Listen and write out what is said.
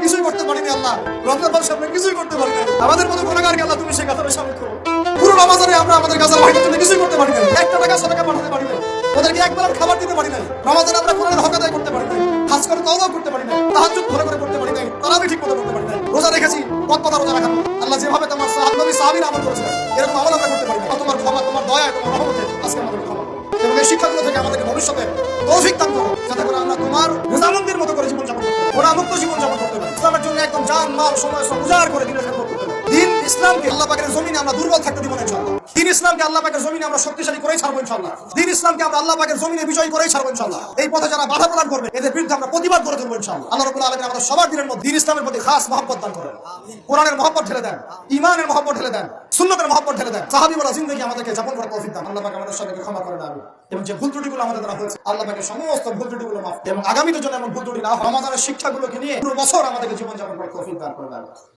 কিছুই করতে পারিনি আল্লাহ, রমজান মাসে আমরা কিছুই করতে পারিনি। আমাদের মতো গুনাহগারকে আল্লাহ তুমি সেই কাতারে শামিল করো। পুরো রমজানে আমরা আমাদের গাজার ভাইদের জন্য কিছুই করতে পারি নাই, একটা টাকা সাদাকা পাঠাতে পারি নাই, ওদেরকে এক বেলা খাবার দিতে পারি নাই, রমজানে আমরা কোরআনের হক আদায় করতে পারি নাই, হাজ করে তওবা করতে পারি নাই, তাহাজ্জুদ ভালো করে করতে পারি নাই, তারাবি ঠিক মতো করতে পারি নাই, রোজা রেখেছি কত রোজা রাখা। আল্লাহ যেভাবে তোমার সাহাবীরা আমল করেছিলেন এরকম আমল আমরা করতে পারি না। তোমার ক্ষমা, তোমার দয়া, তোমার রহমতে আজকে আমাদের ক্ষমা করো এবং এই শিক্ষাগুলো থেকে আমাদেরকে ভবিষ্যতে তৌফিক দান করো, যাতে করে আমরা তোমার রেজামন্দির মতো করে জীবনযাপন করতে পারি, গুনাহমুক্ত জীবনযাপন করতে পারি, ইসলামের জন্য একদম জান মাল সময় সব উজাড় করে দিনের খেদমত করতে পারি। দিন ইসলামকে আল্লাহ পাকের জমিনে আমরা দুর্বল থাকতে দিব না ইনশাআল্লাহ। দিন ইসলামকে আল্লাহ পাকের জমিনে আমরা শক্তিশালী করেই ছাড়বো ইনশাআল্লাহ। দিন ইসলামকে আমরা আল্লাহ পাকের জমিনে বিজয় করেই ছাড়বো ইনশাআল্লাহ। এই পথে যারা বাধা প্রদান করবে এদের বিরুদ্ধে আমরা প্রতিবাদ করে তুলবো ইনশাআল্লাহ। আল্লাহ রাব্বুল আলামিন আমাদের সবার দিনের মধ্যে দিন ইসলামের প্রতি খাস মহব্বত দান করেন, কোরআনের মহব্বত ঢেলে দেন, ঈমানের মহব্বত ঢেলে দেন, সুন্নতের মহব্বত ঢেলে দেন, সাহাবী ওয়ালা জিন্দেগি আমাদেরকে যাপন করার তৌফিক দান। আল্লাহ পাক আমাদের সবাইকে ক্ষমা করে দেন এবং যে ভুল ত্রুটিগুলো আমাদের দ্বারা হয়েছে আল্লাহ পাকের সমস্ত ভুল ত্রুটিগুলো মাফ এবং আগামীতে যেন এমন ভুল ত্রুটি না হয়, রমাদানের শিক্ষাগুলোকে নিয়ে পুরো বছর আমাদেরকে জীবনযাপন করার তৌফিক দান করে দেন।